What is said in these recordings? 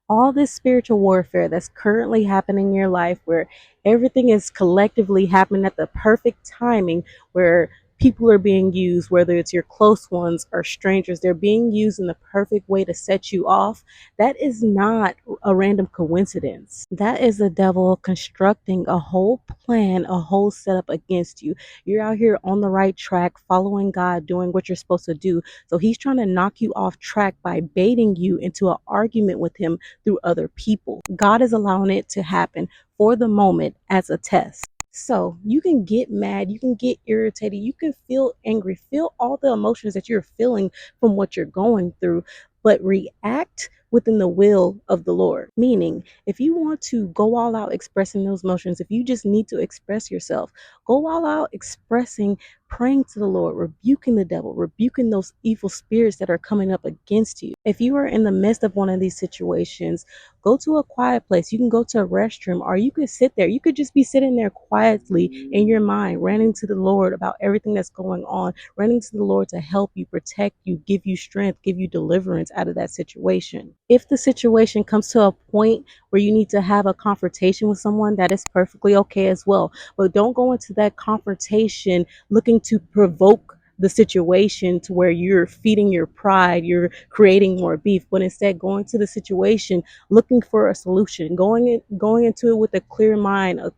all this spiritual warfare that's currently happening in your life, where everything is collectively happening at the perfect timing, where people are being used, whether it's your close ones or strangers, they're being used in the perfect way to set you off. That is not a random coincidence. That is the devil constructing a whole plan, a whole setup against you. You're out here on the right track, following God, doing what you're supposed to do. So he's trying to knock you off track by baiting you into an argument with him through other people. God is allowing it to happen for the moment as a test. So you can get mad, you can get irritated, you can feel angry, feel all the emotions that you're feeling from what you're going through, but react within the will of the Lord. Meaning, if you want to go all out expressing those emotions, if you just need to express yourself, go all out expressing, praying to the Lord, rebuking the devil, rebuking those evil spirits that are coming up against you. If you are in the midst of one of these situations, go to a quiet place. You can go to a restroom, or you could sit there. You could just be sitting there quietly in your mind, ranting to the Lord about everything that's going on, ranting to the Lord to help you, protect you, give you strength, give you deliverance out of that situation. If the situation comes to a point where you need to have a confrontation with someone, that is perfectly okay as well. But don't go into that confrontation looking to provoke the situation to where you're feeding your pride, you're creating more beef, but instead going to the situation looking for a solution, going into it with a clear mind, a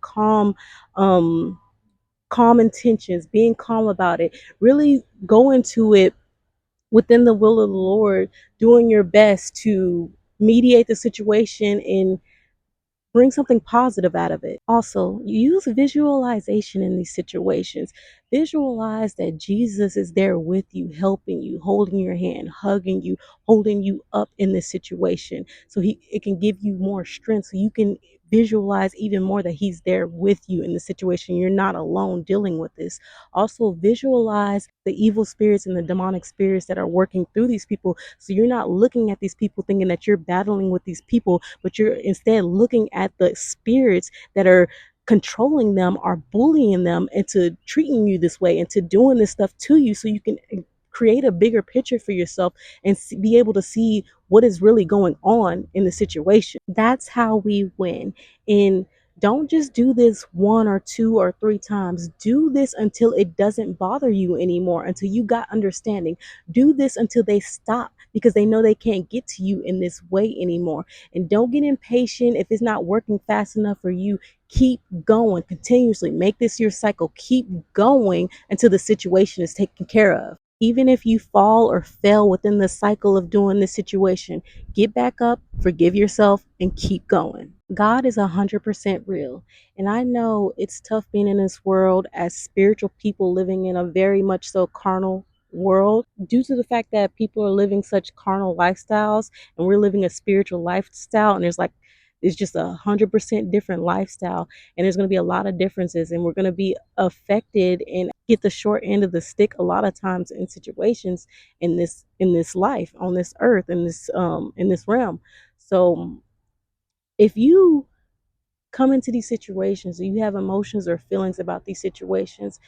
um calm intentions, being calm about it. Really go into it within the will of the Lord, doing your best to mediate the situation and bring something positive out of it. Also, use visualization in these situations. Visualize that Jesus is there with you, helping you, holding your hand, hugging you, holding you up in this situation. So it can give you more strength, so you can visualize even more that he's there with you in the situation. You're not alone dealing with this. Also, visualize the evil spirits and the demonic spirits that are working through these people. So you're not looking at these people thinking that you're battling with these people, but you're instead looking at the spirits that are controlling them, are bullying them into treating you this way, into doing this stuff to you, so you can create a bigger picture for yourself and be able to see what is really going on in the situation. That's how we win. And don't just do this one or two or three times. Do this until it doesn't bother you anymore, until you got understanding. Do this until they stop, because they know they can't get to you in this way anymore. And don't get impatient if it's not working fast enough for you. Keep going continuously. Make this your cycle. Keep going until the situation is taken care of. Even if you fall or fail within the cycle of doing this situation, get back up, forgive yourself, and keep going. God is 100% real. And I know it's tough being in this world as spiritual people living in a very much so carnal world, due to the fact that people are living such carnal lifestyles and we're living a spiritual lifestyle. And it's just 100% different lifestyle, and there's going to be a lot of differences, and we're going to be affected and get the short end of the stick a lot of times in situations in this life on this earth, in this realm. So if you come into these situations and you have emotions or feelings about these situations,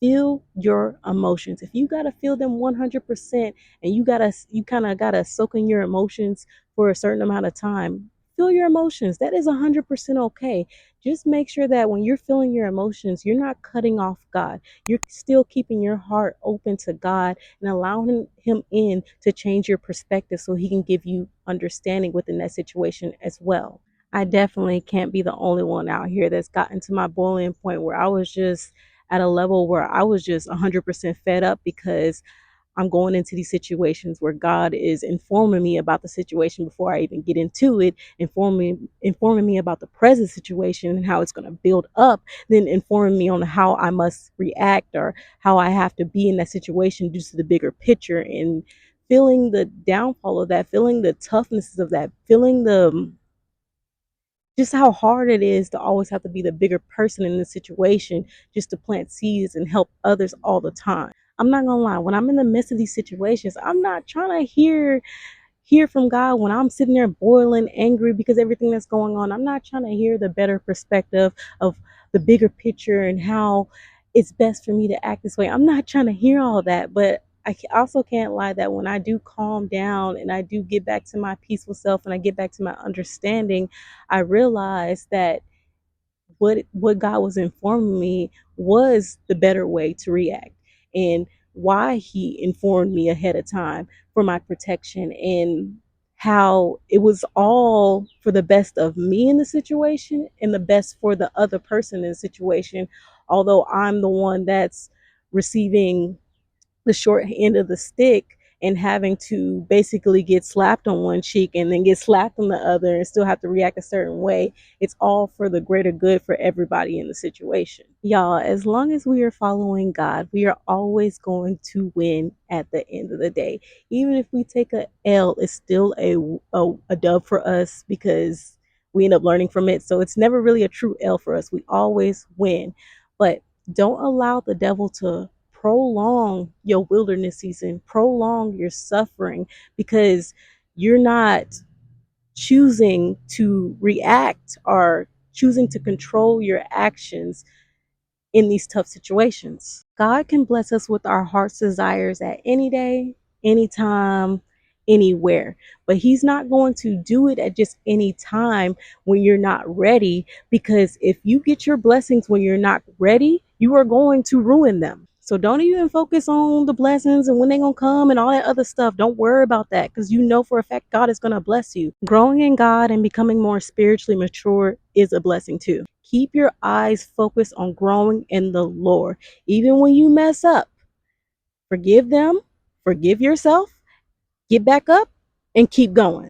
feel your emotions. If you gotta feel them 100%, and you kind of gotta soak in your emotions for a certain amount of time, feel your emotions. That is 100% okay. Just make sure that when you're feeling your emotions, you're not cutting off God. You're still keeping your heart open to God and allowing him in to change your perspective, so he can give you understanding within that situation as well. I definitely can't be the only one out here that's gotten to my boiling point where I was just at a level where I was just 100% fed up, because I'm going into these situations where God is informing me about the situation before I even get into it, informing me about the present situation and how it's going to build up, then informing me on how I must react or how I have to be in that situation due to the bigger picture, and feeling the downfall of that, feeling the toughness of that, feeling the just how hard it is to always have to be the bigger person in the situation just to plant seeds and help others all the time. I'm not gonna lie, when I'm in the midst of these situations, I'm not trying to hear from God when I'm sitting there boiling angry because everything that's going on. I'm not trying to hear the better perspective of the bigger picture and how it's best for me to act this way. I'm not trying to hear all that, but also can't lie that when I do calm down and I do get back to my peaceful self and I get back to my understanding, I realize that what God was informing me was the better way to react, and why He informed me ahead of time for my protection, and how it was all for the best of me in the situation and the best for the other person in the situation, although I'm the one that's receiving the short end of the stick and having to basically get slapped on one cheek and then get slapped on the other and still have to react a certain way. It's all for the greater good for everybody in the situation. Y'all, as long as we are following God, we are always going to win at the end of the day. Even if we take a L, it's still a dub for us because we end up learning from it. So it's never really a true L for us. We always win. But don't allow the devil to prolong your wilderness season, prolong your suffering, because you're not choosing to react or choosing to control your actions in these tough situations. God can bless us with our heart's desires at any day, anytime, anywhere. But He's not going to do it at just any time when you're not ready, because if you get your blessings when you're not ready, you are going to ruin them. So don't even focus on the blessings and when they're going to come and all that other stuff. Don't worry about that, because you know for a fact God is going to bless you. Growing in God and becoming more spiritually mature is a blessing too. Keep your eyes focused on growing in the Lord. Even when you mess up, forgive them, forgive yourself, get back up, and keep going.